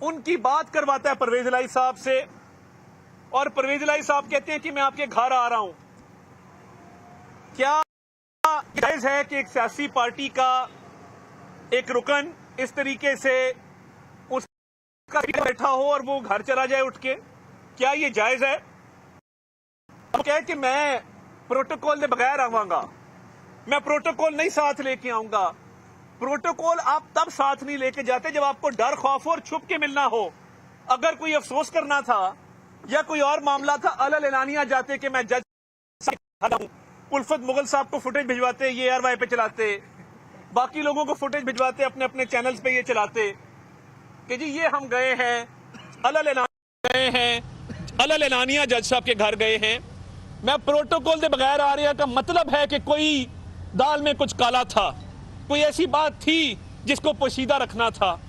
उनकी बात करवाता है परवेज इलाही साहब से, और परवेज इलाही साहब कहते हैं कि मैं आपके घर आ रहा हूं। क्या जायज है कि एक सियासी पार्टी का एक रुकन इस तरीके से उसका बैठा हो और वो घर चला जाए उठ के? क्या ये जायज है? वो कहे कि मैं प्रोटोकॉल के बगैर आवांगा, मैं प्रोटोकॉल नहीं साथ लेके आऊंगा। प्रोटोकॉल आप तब साथ नहीं लेके जाते जब आपको डर खौफ और छुप के मिलना हो। अगर कोई अफसोस करना था या कोई और मामला था, अलग एलानिया जाते कि मैं जज हूं, उल्फत मुगल साहब को फुटेज भिजवाते, ये ARY पे चलाते, बाकी लोगों को फुटेज भिजवाते, अपने अपने चैनल्स पे ये चलाते कि जी ये हम गए हैं, अलग एलानिया जज साहब के घर गए हैं। मैं प्रोटोकॉल के बगैर आ रहा का मतलब है कि कोई दाल में कुछ काला था, कोई ऐसी बात थी जिसको पोशीदा रखना था।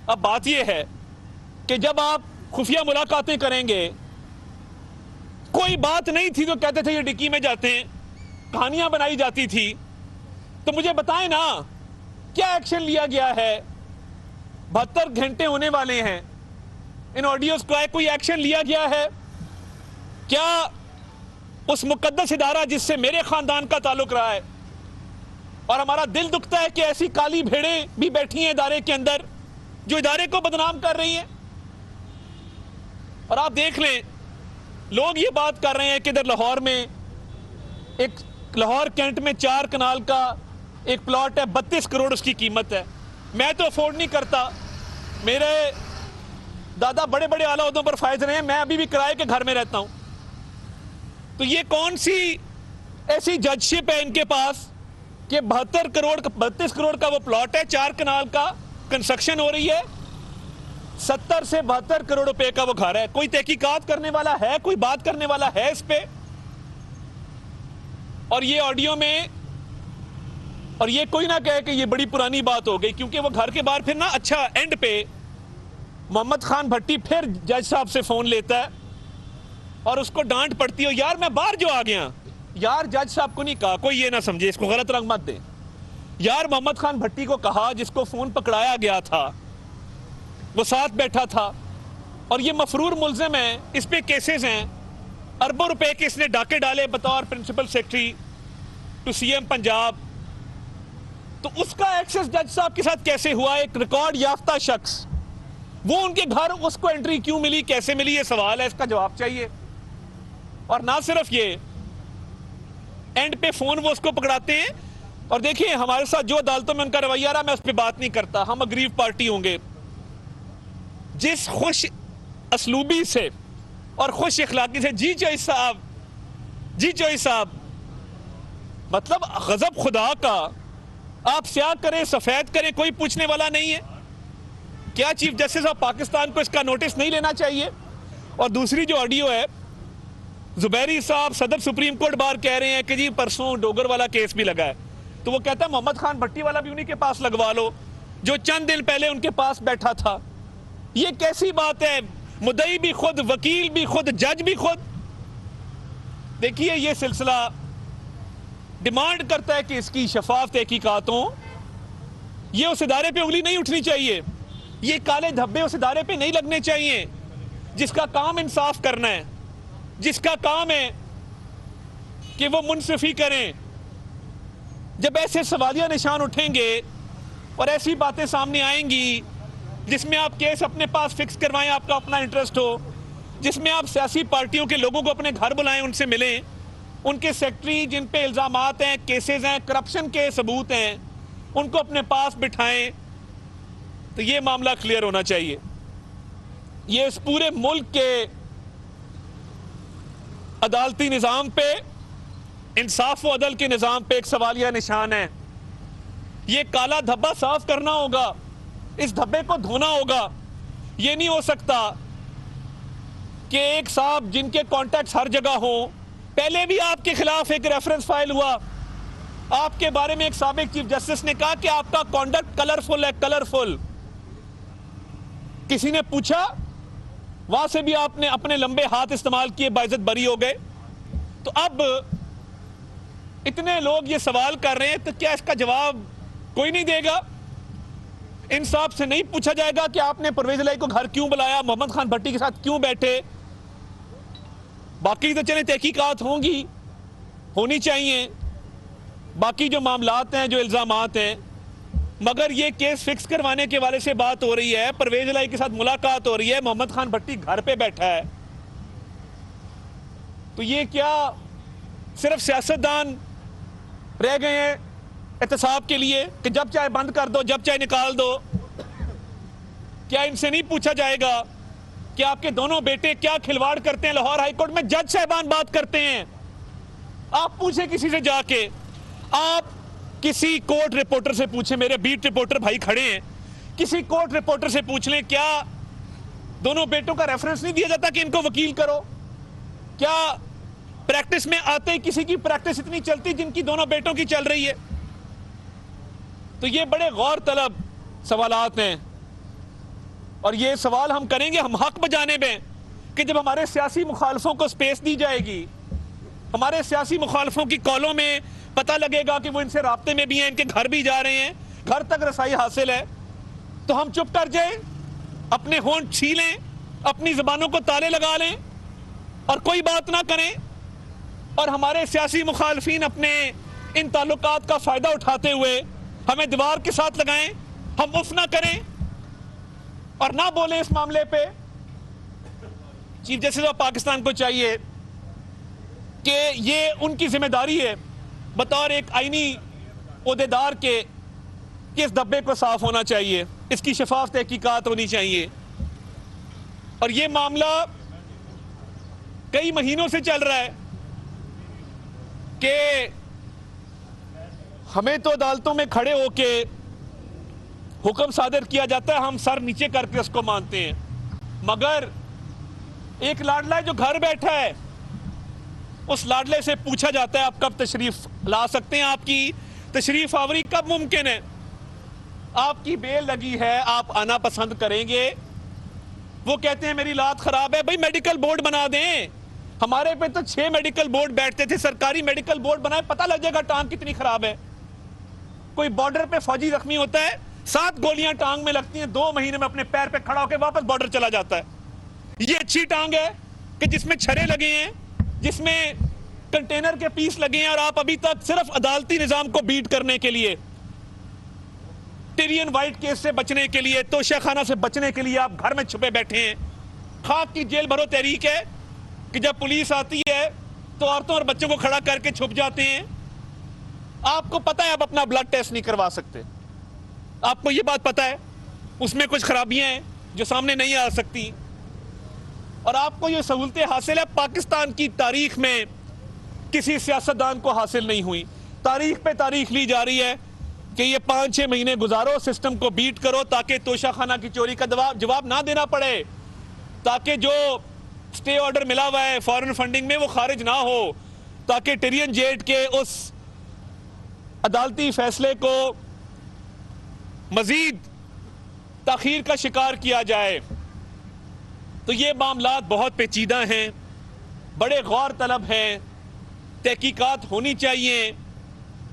अब बात यह है कि जब आप खुफिया मुलाकातें करेंगे, कोई बात नहीं थी तो कहते थे ये डिक्की में जाते हैं, कहानियां बनाई जाती थी। तो मुझे बताएं ना, क्या एक्शन लिया गया है? 72 घंटे होने वाले हैं, इन ऑडियोज का कोई एक्शन लिया गया है क्या? उस मुकद्दस इदारा जिससे मेरे खानदान का ताल्लुक रहा है, और हमारा दिल दुखता है कि ऐसी काली भेड़ें भी बैठी हैं इदारे के अंदर जो इदारे को बदनाम कर रही हैं। और आप देख लें, लोग ये बात कर रहे हैं कि इधर लाहौर में एक लाहौर कैंट में 4 कनाल का एक प्लॉट है, 32 करोड़ उसकी कीमत है। मैं तो अफोर्ड नहीं करता, मेरे दादा बड़े बड़े आला ओहदों पर फायज रहे हैं, मैं अभी भी किराए के घर में रहता हूं। तो ये कौन सी ऐसी जजशिप है इनके पास कि 32 करोड़ का वो प्लॉट है, 4 कनाल का कंस्ट्रक्शन हो रही है, 70 से 72 करोड़ रुपए का वो घर है। कोई तहकीकात करने वाला है, कोई बात करने वाला है इस पे? और ये ऑडियो में, और ये कोई ना कहे कि ये बड़ी पुरानी बात हो गई, क्योंकि वो घर के बाहर फिर ना अच्छा एंड पे मोहम्मद खान भट्टी फिर जज साहब से फोन लेता है और उसको डांट पड़ती है, यार मैं बाहर जो आ गया। यार जज साहब को नहीं कहा, कोई ये ना समझे, इसको गलत रंग मत दे। यार मोहम्मद खान भट्टी को कहा, जिसको फोन पकड़ाया गया था, वो साथ बैठा था, और ये मफरूर मुल्जिम है, इस पे केसेस हैं, अरबों रुपए के इसने डाके डाले बतौर principal secretary to CM Punjab. तो उसका एक्सेस जज साहब के साथ कैसे हुआ? एक रिकॉर्ड याफ्ता शख्स, वो उनके घर उसको एंट्री क्यों मिली, कैसे मिली? ये सवाल है, इसका जवाब चाहिए। और ना सिर्फ ये, एंड पे फोन वो उसको पकड़ाते हैं। और देखिए हमारे साथ जो अदालतों में उनका रवैया रहा, मैं उस पर बात नहीं करता, हम अग्रीव पार्टी होंगे। जिस खुश असलूबी से और खुश इखलाकी से जी चौधरी साहब, मतलब गजब खुदा का, आप स्याह करें सफेद करें, कोई पूछने वाला नहीं है। क्या चीफ जस्टिस ऑफ पाकिस्तान को इसका नोटिस नहीं लेना चाहिए? और दूसरी जो ऑडियो है, जुबैरी साहब सदर सुप्रीम कोर्ट बार कह रहे हैं कि जी परसों डोगर वाला केस भी लगा है, तो वो कहता है मोहम्मद खान भट्टी वाला भी उन्हीं के पास लगवा लो जो चंद दिन पहले उनके पास बैठा था। ये कैसी बात है? मुद्दई भी खुद, वकील भी खुद, जज भी खुद। देखिए ये सिलसिला डिमांड करता है कि इसकी शफाफ तहकीकात हो। ये उस इदारे पे उंगली नहीं उठनी चाहिए, ये काले धब्बे उस इदारे पे नहीं लगने चाहिए जिसका काम इंसाफ करना है, जिसका काम है कि वो मुनसिफी करें। जब ऐसे सवालिया निशान उठेंगे और ऐसी बातें सामने आएंगी जिसमें आप केस अपने पास फिक्स करवाएं, आपका अपना इंटरेस्ट हो, जिसमें आप सियासी पार्टियों के लोगों को अपने घर बुलाएं, उनसे मिलें, उनके सेक्रेटरी जिन पे इल्जामात हैं, केसेस हैं, करप्शन के सबूत हैं, उनको अपने पास बिठाएं, तो ये मामला क्लियर होना चाहिए। ये इस पूरे मुल्क के अदालती निजाम पे, इंसाफ व अदल के निजाम पे एक सवालिया निशान है। ये काला धब्बा साफ करना होगा, इस धब्बे को धोना होगा। ये नहीं हो सकता कि एक साहब जिनके कॉन्टैक्ट्स हर जगह हो, पहले भी आपके खिलाफ एक रेफरेंस फाइल हुआ, आपके बारे में एक साबिक चीफ जस्टिस ने कहा कि आपका कॉन्डक्ट कलरफुल है, कलरफुल। किसी ने पूछा, वहां से भी आपने अपने लंबे हाथ इस्तेमाल किए, बाइज्जत बरी हो गए। तो अब इतने लोग ये सवाल कर रहे हैं, तो क्या इसका जवाब कोई नहीं देगा? इंसाफ से नहीं पूछा जाएगा कि आपने परवेज इलाही को घर क्यों बुलाया, मोहम्मद खान भट्टी के साथ क्यों बैठे। बाकी तो चले तहकीकात होनी चाहिए, बाकी जो मामलात हैं, जो इल्जामात हैं, मगर ये केस फिक्स करवाने के वाले से बात हो रही है, परवेज इलाही के साथ मुलाकात हो रही है, मोहम्मद खान भट्टी घर पे बैठा है। तो ये क्या सिर्फ सियासतदान रह गए हैं एहतसाब के लिए कि जब चाहे बंद कर दो, जब चाहे निकाल दो? क्या इनसे नहीं पूछा जाएगा कि आपके दोनों बेटे क्या खिलवाड़ करते हैं? लाहौर हाईकोर्ट में जज साहबान बात करते हैं। आप पूछे किसी से जाके, आप किसी कोर्ट रिपोर्टर से पूछें, मेरे बीट रिपोर्टर भाई खड़े हैं, किसी कोर्ट रिपोर्टर से पूछ लें क्या दोनों बेटों का रेफरेंस नहीं दिया जाता कि इनको वकील करो? क्या प्रैक्टिस में आते ही किसी की प्रैक्टिस इतनी चलती जिनकी दोनों बेटों की चल रही है? तो ये बड़े गौर तलब सवालात हैं और ये सवाल हम करेंगे हम हक बजाने में कि जब हमारे सियासी मुखालफों को स्पेस दी जाएगी, हमारे सियासी मुखालफों की कॉलों में पता लगेगा कि वो इनसे राब्ते में भी हैं, इनके घर भी जा रहे हैं, घर तक रसाई हासिल है, तो हम चुप कर जाएं, अपने होंठ छीलें, अपनी जबानों को ताले लगा लें और कोई बात ना करें, और हमारे सियासी मुखालफीन अपने इन ताल्लुकात का फायदा उठाते हुए हमें दीवार के साथ लगाएं, हम उफ ना करें और ना बोलें इस मामले पे? चीफ जस्टिस ऑफ पाकिस्तान को चाहिए कि ये उनकी जिम्मेदारी है बतौर एक आईनी ओहदेदार के कि इस धब्बे को साफ होना चाहिए, इसकी शफाफ तहकीकात होनी चाहिए। और ये मामला कई महीनों से चल रहा है कि हमें तो अदालतों में खड़े होके हुक्म सादर किया जाता है, हम सर नीचे करके उसको मानते हैं, मगर एक लाडला है जो घर बैठा है, उस लाडले से पूछा जाता है आप कब तशरीफ ला सकते हैं, आपकी तशरीफ आवरी कब मुमकिन है, आपकी बेल लगी है, आप आना पसंद करेंगे? वो कहते हैं मेरी लात खराब है। भाई मेडिकल बोर्ड बना दें, हमारे पे तो 6 मेडिकल बोर्ड बैठते थे, सरकारी मेडिकल बोर्ड बनाए, पता लग जाएगा टांग कितनी खराब है। कोई बॉर्डर पे फौजी जख्मी होता है, 7 गोलियां टांग में लगती हैं, 2 महीने में अपने पैर पे खड़ा होकर वापस बॉर्डर चला जाता है। ये अच्छी टांग है कि जिसमें छरे लगे हैं, जिसमें कंटेनर के पीस लगे हैं, और आप अभी तक सिर्फ अदालती निजाम को बीट करने के लिए, टिरियन वाइट केस से बचने के लिए, तोशाखाना से बचने के लिए आप घर में छुपे बैठे हैं। खाक की जेल भरो तहरीक है कि जब पुलिस आती है तो औरतों और बच्चों को खड़ा करके छुप जाते हैं। आपको पता है आप अपना ब्लड टेस्ट नहीं करवा सकते, आपको यह बात पता है, उसमें कुछ खराबियां हैं जो सामने नहीं आ सकती, और आपको ये सहूलतें हासिल है। पाकिस्तान की तारीख में किसी सियासतदान को हासिल नहीं हुई। तारीख पे तारीख ली जा रही है कि ये 5-6 महीने गुजारो, सिस्टम को बीट करो ताकि तोशाखाना की चोरी का जवाब ना देना पड़े, ताकि जो स्टे ऑर्डर मिला हुआ है फॉरेन फंडिंग में वो खारिज ना हो, ताकि टिरियन जेट के उस अदालती फैसले को मजीद ताखीर का शिकार किया जाए। तो ये मामलात बहुत पेचीदा हैं, बड़े गौर तलब हैं, तहकीकात होनी चाहिए,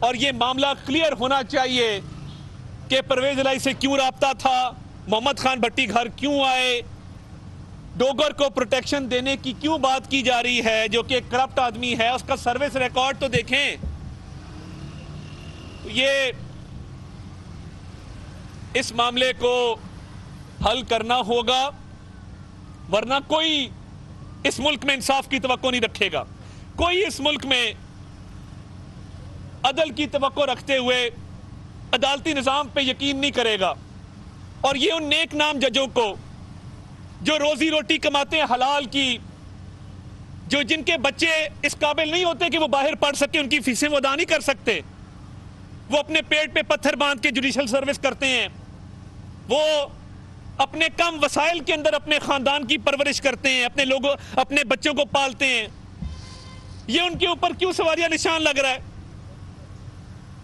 और ये मामला क्लियर होना चाहिए कि परवेज इलाही से क्यों राब्ता था, मोहम्मद खान भट्टी घर क्यों आए, डोगर को प्रोटेक्शन देने की क्यों बात की जा रही है जो कि करप्ट आदमी है, उसका सर्विस रिकॉर्ड तो देखें। तो ये इस मामले को हल करना होगा, वरना कोई इस मुल्क में इंसाफ की तवक्को नहीं रखेगा, कोई इस मुल्क में अदल की तवक्को रखते हुए अदालती निजाम पे यकीन नहीं करेगा। और ये उन नेक नाम जजों को जो रोजी रोटी कमाते हैं हलाल की, जो जिनके बच्चे इस काबिल नहीं होते कि वो बाहर पढ़ सके, उनकी फीसें वो अदा नहीं कर सकते, वो अपने पेट पे पत्थर बांध के जुडिशल सर्विस करते हैं, वो अपने कम वसाइल के अंदर अपने खानदान की परवरिश करते हैं, अपने लोगों अपने बच्चों को पालते हैं। ये उनके ऊपर क्यों सवारिया निशान लग रहा है?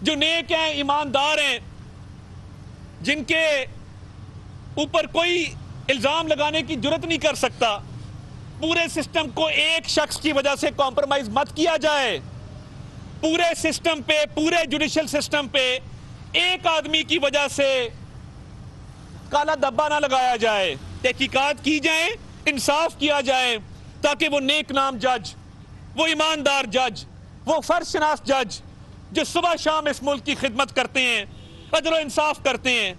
जो नेक हैं, ईमानदार हैं, जिनके ऊपर कोई इल्जाम लगाने की जुर्रत नहीं कर सकता, पूरे सिस्टम को एक शख्स की वजह से कॉम्प्रोमाइज मत किया जाए। पूरे सिस्टम पे, पूरे जुडिशल सिस्टम पे एक आदमी की वजह से काला धब्बा ना लगाया जाए, तहकीकात की जाए, इंसाफ किया जाए, ताकि वो नेक नाम जज, वो ईमानदार जज, वो फर्शनास जज जो सुबह शाम इस मुल्क की खिदमत करते हैं, अदल इंसाफ करते हैं,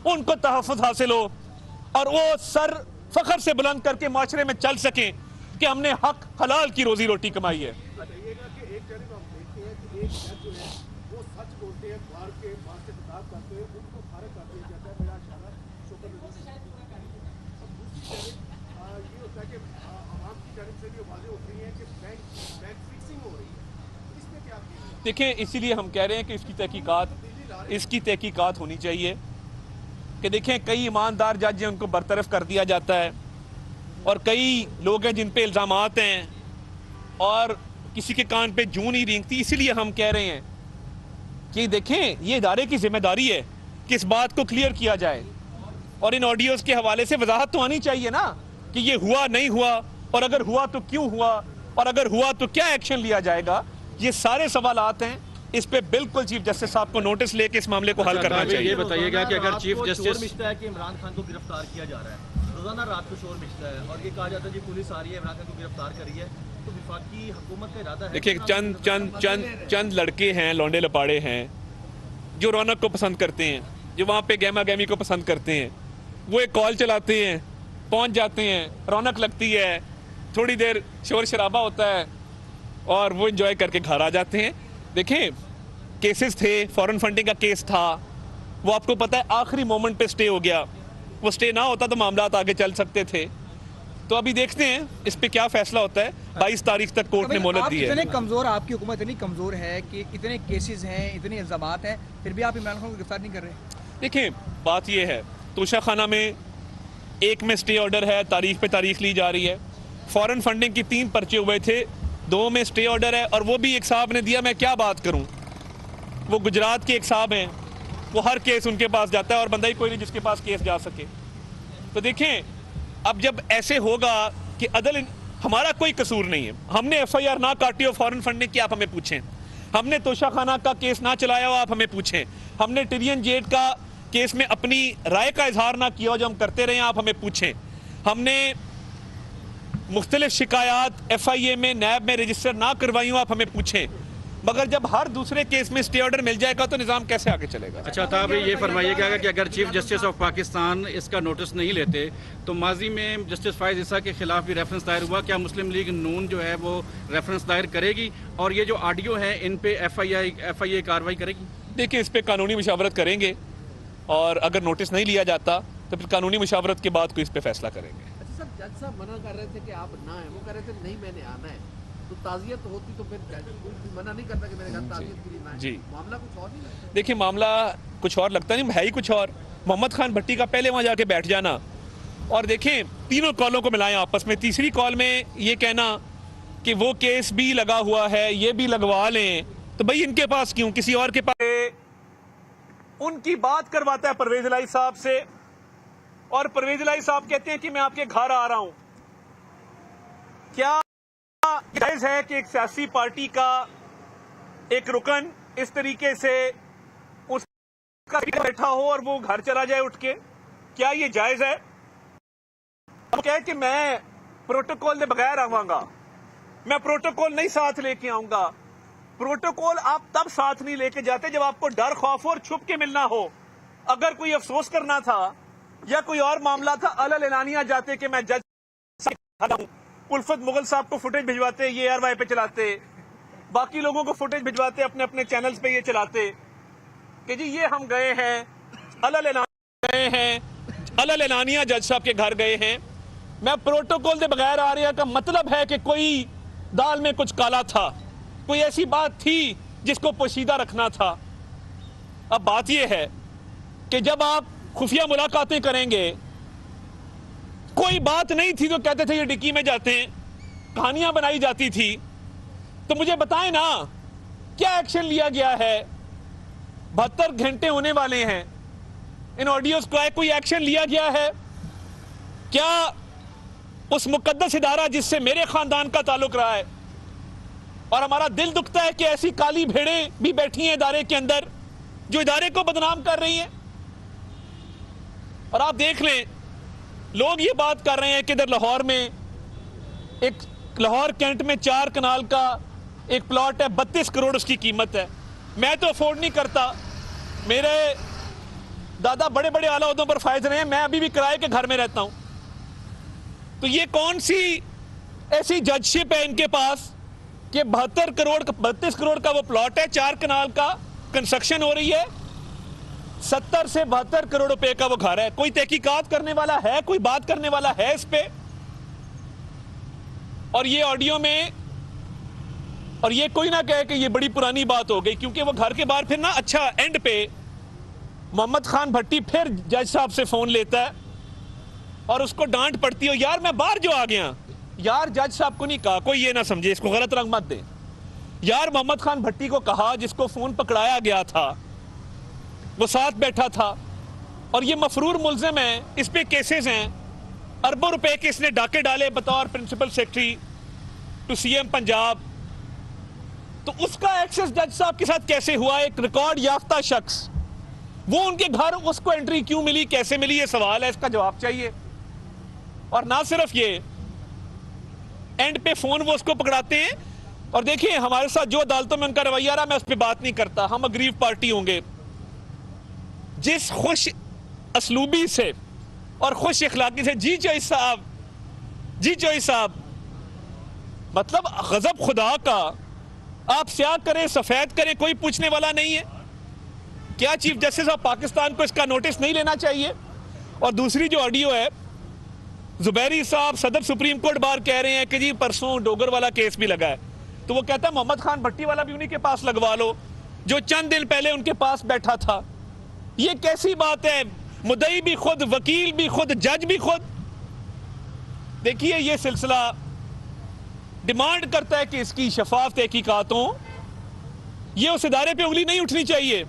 उनको तहफ़्फ़ुज़ हासिल हो और वो सर फख्र से बुलंद करके माशरे में चल सकें कि हमने हक हलाल की रोजी रोटी कमाई है। देखिए, इसीलिए हम कह रहे हैं कि इसकी तहकीकात होनी चाहिए कि देखें, कई ईमानदार जज हैं उनको बरतरफ कर दिया जाता है और कई लोग हैं जिन पे इल्ज़ामात हैं और किसी के कान पे जूं नहीं रेंगती। इसीलिए हम कह रहे हैं कि देखें, ये इदारे की जिम्मेदारी है कि इस बात को क्लियर किया जाए और इन ऑडियोज़ के हवाले से वजाहत तो आनी चाहिए ना कि ये हुआ नहीं हुआ, और अगर हुआ तो क्यों हुआ, और अगर हुआ तो क्या एक्शन लिया जाएगा। ये सारे सवालात हैं, इस पे बिल्कुल चीफ जस्टिस साहब को नोटिस लेके इस मामले को हल करना चाहिए। ये बताइएगा कि अगर चीफ जस्टिस मिलता है कि इमरान खान को गिरफ्तार किया जा रहा है, रोजाना रात को शोर मिलता है और ये कहा जाता है जी पुलिस आ रही है, इमरान खान को गिरफ्तार करी है, तो वफाकी हुकूमत का इरादा है? देखिए, चंद लड़के हैं, लौंडे लपाड़े हैं जो रौनक को पसंद करते हैं, जो वहाँ पे गहमा गहमी को पसंद करते हैं। वो एक कॉल चलाते हैं, पहुँच जाते हैं, रौनक लगती है, थोड़ी देर शोर शराबा होता है और वो एंजॉय करके घर आ जाते हैं। देखें, केसेस थे, फॉरेन फंडिंग का केस था, वो आपको पता है आखिरी मोमेंट पे स्टे हो गया। वो स्टे ना होता तो मामला आगे चल सकते थे। तो अभी देखते हैं इस पे क्या फैसला होता है। 22 तारीख तक कोर्ट ने मोहलत दी है। इतने कमजोर, आपकी हुकूमत इतनी कमजोर है कि इतने केसेस हैं, इतने इल्जामात हैं, फिर भी आप इमरान खान को गिरफ्तार नहीं कर रहे? देखिए, बात ये है, तोशाखाना में एक में स्टे ऑर्डर है, तारीख पे तारीख ली जा रही है। फॉरेन फंडिंग की 3 पर्चे हुए थे, 2 में स्टे ऑर्डर है और वो भी एक साहब ने दिया। मैं क्या बात करूं, वो गुजरात के एक साहब हैं, वो हर केस उनके पास जाता है और बंदा ही कोई नहीं जिसके पास केस जा सके। तो देखें, अब जब ऐसे होगा कि अदल, हमारा कोई कसूर नहीं है, हमने FIR ना काटी हो फॉरेन फंडिंग की, आप हमें पूछें। हमने तोशाखाना का केस ना चलाया हो, आप हमें पूछें। हमने टिरियन जेट का केस में अपनी राय का इजहार ना किया हो, जो हम करते रहे, आप हमें पूछें। हमने मुख्तलिफ शिकायत FIA में, नैब में रजिस्टर ना करवाई हो, आप हमें पूछें। मगर जब हर दूसरे केस में स्टे ऑर्डर मिल जाएगा तो निज़ाम कैसे आगे चलेगा? अच्छा था, अभी ये फरमाइएगा कि अगर चीफ जस्टिस ऑफ पाकिस्तान इसका नोटिस नहीं लेते तो माजी में जस्टिस फायज ईसा के खिलाफ भी रेफरेंस दायर हुआ, क्या मुस्लिम लीग नून जो है वो रेफरेंस दायर करेगी और ये जो ऑडियो है इन पे FIA कार्रवाई करेगी? देखिए, इस पे कानूनी मुशावरत करेंगे और अगर नोटिस नहीं लिया जाता तो फिर कानूनी मुशावरत के बाद कोई इस पे फैसला करेंगे। अच्छा सर, जज साहब मना कर रहे थे कि आप ना आए, वो कह रहे थे नहीं मैंने आना है, तो ताज़ियत होती तो फिर मना नहीं करता कि मेरे घर ताज़ियत के लिए ना आए। जी, मामला कुछ और नहीं लगता? देखिए, मामला कुछ और लगता नहीं, है ही कुछ और। मोहम्मद खान भट्टी का पहले वहाँ जाके बैठ जाना और देखें, तीनों कॉलों को मिलाएं आपस में, तीसरी कॉल में ये कहना कि वो केस भी लगा हुआ है, ये भी लगवा लें, तो भाई इनके पास क्यों, किसी और के पास? उनकी बात करवाता है परवेज इलाही साहब से और परवेज इलाही साहब कहते हैं कि मैं आपके घर आ रहा हूं। क्या जायज है कि एक सियासी पार्टी का एक रुकन इस तरीके से उसका बैठा हो और वो घर चला जाए उठ के? क्या ये जायज है? हम कहे कि मैं प्रोटोकॉल के बगैर आवांगा, मैं प्रोटोकॉल नहीं साथ लेके आऊंगा। प्रोटोकॉल आप तब साथ नहीं लेके जाते जब आपको डर, खौफ और छुप के मिलना हो। अगर कोई अफसोस करना था या कोई और मामला था, अलग एलानिया जाते कि मैं जज हूं, उल्फत मुगल साहब को फुटेज भिजवाते, ये ARY पे चलाते, बाकी लोगों को फुटेज भिजवाते, अपने अपने चैनल्स पे ये चलाते कि जी ये हम गए हैं, अलग एलानिया जज साहब के घर गए हैं। मैं प्रोटोकॉल के बगैर आ रहा का मतलब है कि कोई दाल में कुछ काला था, कोई ऐसी बात थी जिसको पोशीदा रखना था। अब बात यह है कि जब आप खुफिया मुलाकातें करेंगे, कोई बात नहीं थी तो कहते थे ये डिक्की में जाते हैं, कहानियां बनाई जाती थी, तो मुझे बताएं ना क्या एक्शन लिया गया है? 72 घंटे होने वाले हैं, इन ऑडियोज को कोई एक्शन लिया गया है क्या? उस मुकद्दस इदारा जिससे मेरे खानदान का ताल्लुक रहा है और हमारा दिल दुखता है कि ऐसी काली भेड़ें भी बैठी हैं इदारे के अंदर जो इदारे को बदनाम कर रही हैं। और आप देख लें, लोग ये बात कर रहे हैं कि इधर लाहौर में एक लाहौर कैंट में 4 कनाल का एक प्लॉट है, 32 करोड़ उसकी कीमत है। मैं तो अफोर्ड नहीं करता, मेरे दादा बड़े बड़े आला ओहदों पर फायज रहे हैं, मैं अभी भी किराए के घर में रहता हूं। तो ये कौन सी ऐसी जजशिप है इनके पास कि 32 करोड़ का वो प्लॉट है, 4 कनाल का कंस्ट्रक्शन हो रही है, 70 से 72 करोड़ रुपए का वो घर है। कोई तहकीकात करने वाला है, कोई बात करने वाला है इस पे? और ये ऑडियो में, और ये कोई ना कहे कि ये बड़ी पुरानी बात हो गई, क्योंकि वो घर के बाहर फिर ना अच्छा एंड पे मोहम्मद खान भट्टी फिर जज साहब से फोन लेता है और उसको डांट पड़ती है, यार मैं बाहर जो आ गया, यार जज साहब को नहीं कहा, कोई ये ना समझे, इसको गलत रंग मत दे, यार मोहम्मद खान भट्टी को कहा जिसको फोन पकड़ाया गया था, वो साथ बैठा था और ये मफरूर मुल्जिम है, इस पे केसेस हैं, अरबों रुपए के इसने डाके डाले बतौर principal secretary to CM Punjab. तो उसका एक्सेस जज साहब के साथ कैसे हुआ? एक रिकॉर्ड याफ्ता शख्स, वो उनके घर उसको एंट्री क्यों मिली, कैसे मिली, ये सवाल है, इसका जवाब चाहिए। और ना सिर्फ ये, एंड पे फोन वो उसको पकड़ाते हैं। और देखिए हमारे साथ जो अदालतों में उनका रवैया रहा, मैं उस पर बात नहीं करता, हम अग्रीव पार्टी होंगे। जिस खुश असलूबी से और खुश इखलाकी से, जी चौधरी साहब, जी चौधरी साहब, मतलब गजब खुदा का, आप स्याह करें सफेद करें, कोई पूछने वाला नहीं है। क्या चीफ जस्टिस ऑफ पाकिस्तान को इसका नोटिस नहीं लेना चाहिए? और दूसरी जो ऑडियो है, जुबैरी साहब सदर सुप्रीम कोर्ट बार कह रहे हैं कि जी परसों डोगर वाला केस भी लगा है, तो वो कहता है मोहम्मद खान भट्टी वाला भी उन्हीं के पास लगवा लो जो चंद दिन पहले उनके पास बैठा था। ये कैसी बात है? मुद्दई भी खुद, वकील भी खुद, जज भी खुद। देखिए ये सिलसिला डिमांड करता है कि इसकी शफाफ तहकीकात हो। ये उस इदारे पे उंगली नहीं उठनी चाहिए,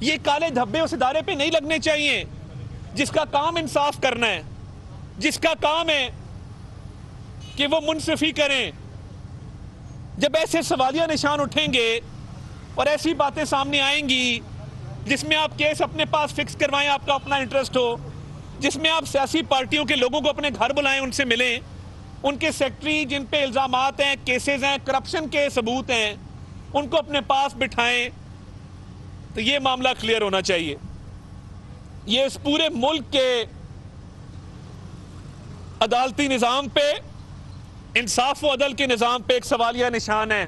ये काले धब्बे उस इदारे पे नहीं लगने चाहिए जिसका काम इंसाफ करना है, जिसका काम है कि वो मुनसिफी करें। जब ऐसे सवालिया निशान उठेंगे और ऐसी बातें सामने आएंगी जिसमें आप केस अपने पास फिक्स करवाएं, आपका अपना इंटरेस्ट हो, जिसमें आप सियासी पार्टियों के लोगों को अपने घर बुलाएं, उनसे मिलें, उनके सेक्रेटरी जिन पे इल्जामात हैं, केसेस हैं, करप्शन के सबूत हैं, उनको अपने पास बिठाएं, तो ये मामला क्लियर होना चाहिए। ये इस पूरे मुल्क के अदालती निजाम पे, इंसाफ व अदल के निजाम पे एक सवालिया निशान है।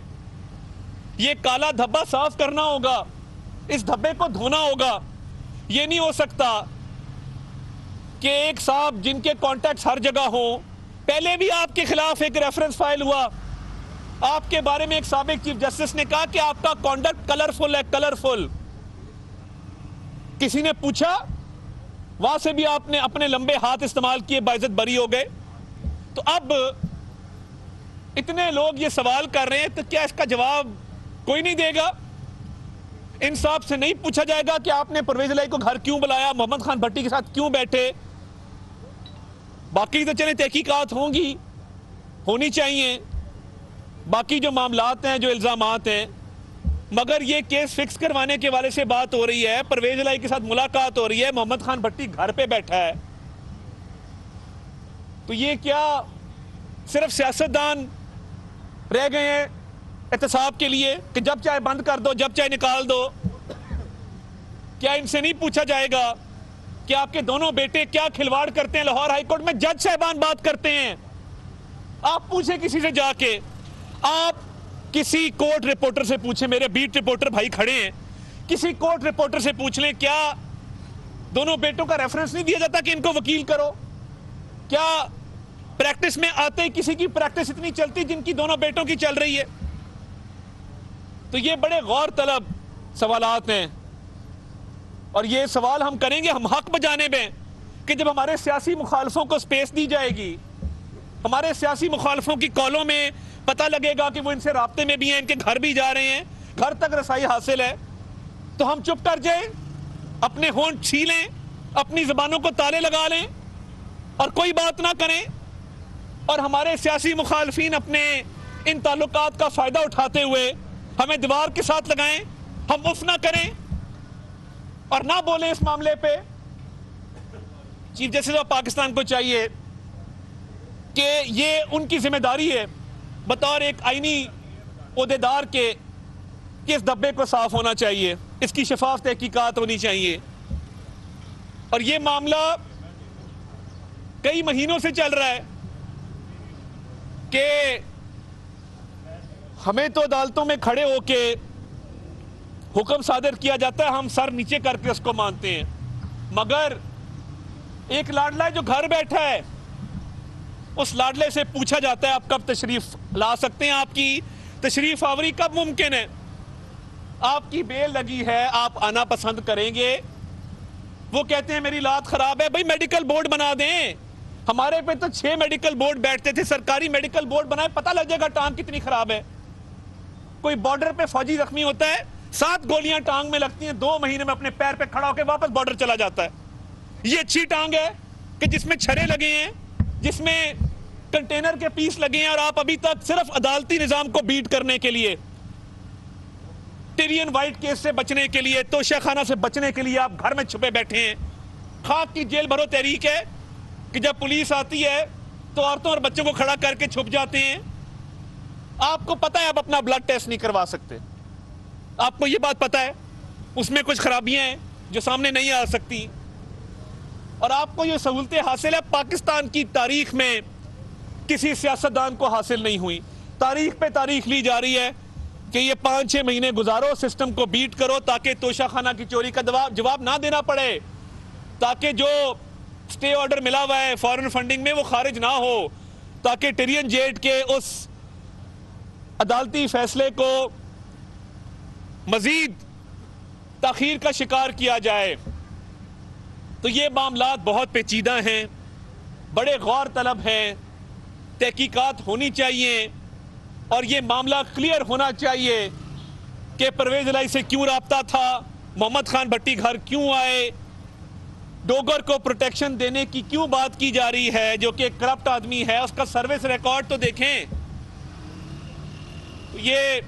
ये काला धब्बा साफ करना होगा, इस धब्बे को धोना होगा। ये नहीं हो सकता कि एक साहब जिनके कॉन्टैक्ट्स हर जगह हों, पहले भी आपके खिलाफ एक रेफरेंस फाइल हुआ, आपके बारे में एक साबिक चीफ जस्टिस ने कहा कि आपका कॉन्डक्ट कलरफुल है, कलरफुल। किसी ने पूछा, वहां से भी आपने अपने लंबे हाथ इस्तेमाल किए, बाइज्जत बरी हो गए। तो अब इतने लोग ये सवाल कर रहे हैं, तो क्या इसका जवाब कोई नहीं देगा? इंसाफ से नहीं पूछा जाएगा कि आपने परवेज इलाही को घर क्यों बुलाया, मोहम्मद खान भट्टी के साथ क्यों बैठे? बाकी तो चले तहकीकात होंगी, होनी चाहिए, बाकी जो मामलात हैं, जो इल्जामात हैं, मगर ये केस फिक्स करवाने के वाले से बात हो रही है, परवेज इलाही के साथ मुलाकात हो रही है, मोहम्मद खान भट्टी घर पे बैठा है। तो ये क्या सिर्फ सियासतदान रह गए हैं एहतसाब के लिए कि जब चाहे बंद कर दो, जब चाहे निकाल दो? क्या इनसे नहीं पूछा जाएगा कि आपके दोनों बेटे क्या खिलवाड़ करते हैं? लाहौर हाईकोर्ट में जज साहबान बात करते हैं, आप पूछे किसी से जाके, आप किसी कोर्ट रिपोर्टर से पूछें, मेरे बीट रिपोर्टर भाई खड़े हैं, किसी कोर्ट रिपोर्टर से पूछ लें, क्या दोनों बेटों का रेफरेंस नहीं दिया जाता कि इनको वकील करो? क्या प्रैक्टिस में आते ही किसी की प्रैक्टिस इतनी चलती जिनकी दोनों बेटों की चल रही है? तो ये बड़े गौर तलब सवालात हैं और ये सवाल हम करेंगे, हम हक बजाने में, कि जब हमारे सियासी मुखालफों को स्पेस दी जाएगी, हमारे सियासी मुखालफों की कॉलों में पता लगेगा कि वो इनसे राब्ते में भी हैं, इनके घर भी जा रहे हैं, घर तक रसाई हासिल है, तो हम चुप कर जाएं, अपने होंठ छीलें, अपनी जबानों को ताले लगा लें और कोई बात ना करें, और हमारे सियासी मुखालफीन अपने इन ताल्लुकात का फायदा उठाते हुए हमें दीवार के साथ लगाएं, हम उफ ना करें और ना बोलें इस मामले पे? चीफ जस्टिस ऑफ पाकिस्तान को चाहिए कि ये उनकी जिम्मेदारी है बतौर एक आईनी ओहदेदार के कि इस धब्बे को साफ होना चाहिए, इसकी शफाफ तहकीकात होनी चाहिए। और ये मामला कई महीनों से चल रहा है कि हमें तो अदालतों में खड़े होके हुक्म सादर किया जाता है, हम सर नीचे करके उसको मानते हैं, मगर एक लाडला है जो घर बैठा है, उस लाडले से पूछा जाता है आप कब तशरीफ ला सकते हैं, आपकी तशरीफ आवरी कब मुमकिन है, आपकी बेल लगी है, आप आना पसंद करेंगे। वो कहते हैं मेरी लात खराब है। भाई मेडिकल बोर्ड बना दें, हमारे पे तो 6 मेडिकल बोर्ड बैठते थे, सरकारी मेडिकल बोर्ड बनाए, पता लग जाएगा टांग कितनी खराब है। कोई बॉर्डर पे फौजी जख्मी होता है, 7 गोलियां टांग में लगती हैं, 2 महीने में अपने पैर पे खड़ा होकर वापस बॉर्डर चला जाता है। ये अच्छी टांग है कि जिसमें छरे लगे हैं, जिसमें कंटेनर के पीस लगे हैं, और आप अभी तक सिर्फ अदालती निजाम को बीट करने के लिए, टिरियन वाइट केस से बचने के लिए, तोशाखाना से बचने के लिए आप घर में छुपे बैठे हैं। खाक की जेल भरो तहरीक है कि जब पुलिस आती है तो औरतों और बच्चों को खड़ा करके छुप जाते हैं। आपको पता है आप अपना ब्लड टेस्ट नहीं करवा सकते, आपको यह बात पता है, उसमें कुछ खराबियां हैं जो सामने नहीं आ सकती, और आपको ये सहूलतें हासिल है पाकिस्तान की तारीख में किसी सियासतदान को हासिल नहीं हुई। तारीख पे तारीख ली जा रही है कि ये 5-6 महीने गुजारो, सिस्टम को बीट करो ताकि तोशाखाना की चोरी का जवाब ना देना पड़े, ताकि जो स्टे ऑर्डर मिला हुआ है फॉरेन फंडिंग में वो खारिज ना हो, ताकि टिरियन जेट के उस अदालती फैसले को मजीद ताखीर का शिकार किया जाए। तो ये मामलात बहुत पेचीदा हैं, बड़े गौर तलब हैं, तहकीकात होनी चाहिए, और ये मामला क्लियर होना चाहिए कि परवेज इलाही से क्यों राब्ता था, मोहम्मद खान भट्टी घर क्यों आए, डोगर को प्रोटेक्शन देने की क्यों बात की जा रही है जो कि करप्ट आदमी है, उसका सर्विस रिकॉर्ड तो देखें। ये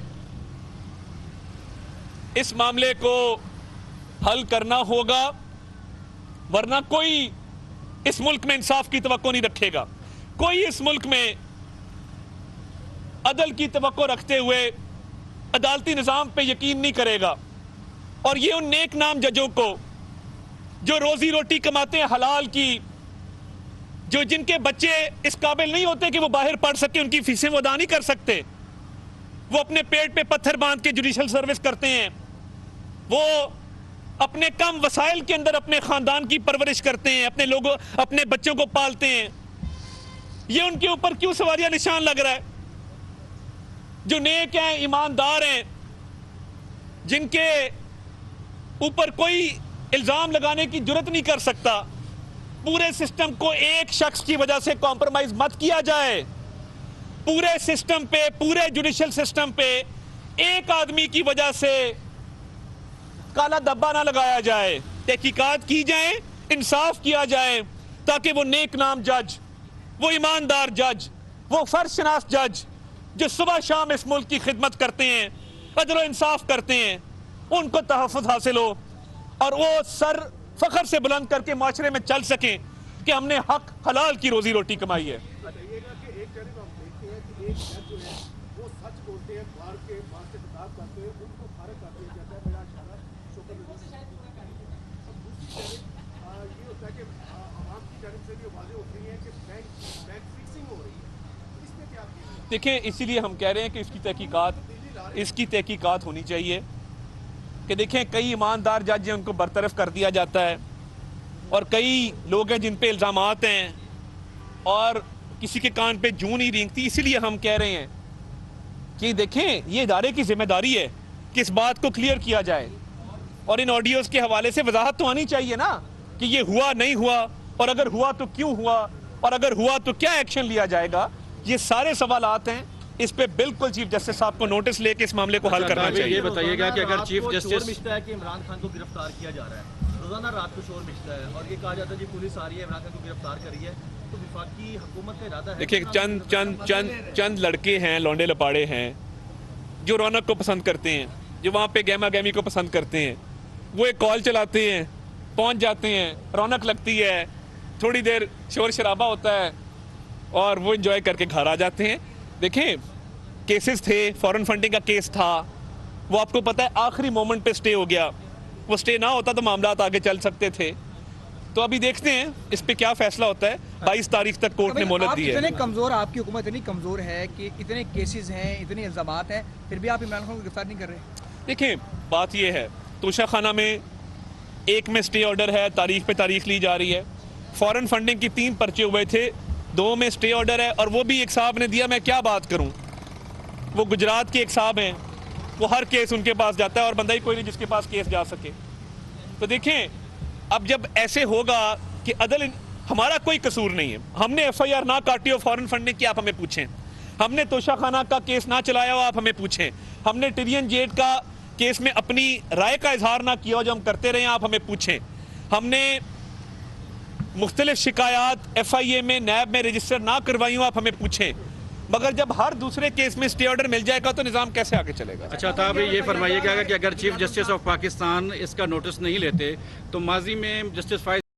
इस मामले को हल करना होगा, वरना कोई इस मुल्क में इंसाफ की तवक्को नहीं रखेगा, कोई इस मुल्क में अदल की तवक्को रखते हुए अदालती निजाम पे यकीन नहीं करेगा। और ये उन नेक नाम जजों को जो रोजी रोटी कमाते हैं हलाल की, जो जिनके बच्चे इस काबिल नहीं होते कि वो बाहर पढ़ सके, उनकी फीसें वो अदा नहीं कर सकते, वो अपने पेट पे पत्थर बांध के जुडिशल सर्विस करते हैं, वो अपने कम वसाइल के अंदर अपने खानदान की परवरिश करते हैं, अपने लोगों अपने बच्चों को पालते हैं। ये उनके ऊपर क्यों सवालिया निशान लग रहा है? जो नेक हैं, ईमानदार हैं, जिनके ऊपर कोई इल्जाम लगाने की जुर्रत नहीं कर सकता, पूरे सिस्टम को एक शख्स की वजह से कॉम्प्रोमाइज मत किया जाए। पूरे सिस्टम पे, पूरे जुडिशल सिस्टम पे एक आदमी की वजह से काला धब्बा ना लगाया जाए। तहकीकात की जाए, इंसाफ किया जाए, ताकि वो नेक नाम जज, वो ईमानदार जज, वो फर्शनास जज जो सुबह शाम इस मुल्क की खिदमत करते हैं, अदल और इंसाफ करते हैं, उनको तहफ़्फ़ुज़ हासिल हो और वो सर फख्र से बुलंद करके माशरे में चल सकें कि हमने हक हलाल की रोजी रोटी कमाई है। देखें, इसीलिए हम कह रहे हैं कि इसकी तहकीकात होनी चाहिए कि देखें कई ईमानदार जज हैं उनको बरतरफ कर दिया जाता है, और कई लोग हैं जिन पे इल्ज़ामात हैं और किसी के कान पे जूं नहीं रेंगती। इसीलिए हम कह रहे हैं कि देखें ये इदारे की जिम्मेदारी है कि इस बात को क्लियर किया जाए, और इन ऑडियोज़ के हवाले से वजाहत तो आनी चाहिए ना कि ये हुआ नहीं हुआ, और अगर हुआ तो क्यों हुआ, और अगर हुआ तो क्या एक्शन लिया जाएगा। ये सारे सवालात हैं, इस पे बिल्कुल चीफ जस्टिस साहब को नोटिस लेके इस मामले को हल करना चाहिए। ये बताइएगा कि अगर चीफ जस्टिस मिलता है कि इमरान खान को गिरफ्तार किया जा रहा है, रोजाना रात को शोर मिलता है और ये कहा जाता है जी पुलिस आ रही है, इमरान खान को गिरफ्तार कर रही है, तो वफाकी हुकूमत का इरादा है? देखिए, चंद लड़के हैं, लौंडे लपाड़े हैं जो रौनक को पसंद करते हैं, जो वहाँ पे गहमा गहमी को पसंद करते हैं, वो एक कॉल चलाते हैं, पहुँच जाते हैं, रौनक लगती है, थोड़ी देर शोर शराबा होता है और वो एंजॉय करके घर आ जाते हैं। देखें, केसेस थे, फॉरेन फंडिंग का केस था, वो आपको पता है आखिरी मोमेंट पे स्टे हो गया। वो स्टे ना होता तो मामला आगे चल सकते थे। तो अभी देखते हैं इस पे क्या फैसला होता है। 22 तारीख तक कोर्ट ने मोहलत दी है। इतने कमजोर, आपकी हुकूमत इतनी कमजोर है कि इतने केसेस हैं, इतने इल्जामात हैं, फिर भी आप इमरान खान को गिरफ्तार नहीं कर रहे। देखिए, बात ये है, तोशा खाना में एक में स्टे ऑर्डर है, तारीख पे तारीख ली जा रही है। फॉरेन फंडिंग की 3 पर्चे हुए थे, 2 में स्टे ऑर्डर है, और वो भी एक साहब ने दिया। मैं क्या बात करूं, वो गुजरात के एक साहब हैं, वो हर केस उनके पास जाता है और बंदा ही कोई नहीं जिसके पास केस जा सके। तो देखें, अब जब ऐसे होगा कि अदल, हमारा कोई कसूर नहीं है, हमने FIR ना काटी हो फॉरेन फंडिंग की, आप हमें पूछें। हमने तोशा खाना का केस ना चलाया हो, आप हमें पूछें। हमने टिरियन जेट का केस में अपनी राय का इजहार ना किया हो, जो हम करते रहे, आप हमें पूछें। हमने मुख्तलिफ शिकायत FIA में, नैब में रजिस्टर ना करवाई हो, आप हमें पूछें। मगर जब हर दूसरे केस में स्टे ऑर्डर मिल जाएगा तो निज़ाम कैसे आगे चलेगा। अच्छा था, अभी ये फरमाइएगा कि अगर चीफ जस्टिस ऑफ पाकिस्तान इसका नोटिस नहीं लेते तो माजी में जस्टिस फाइज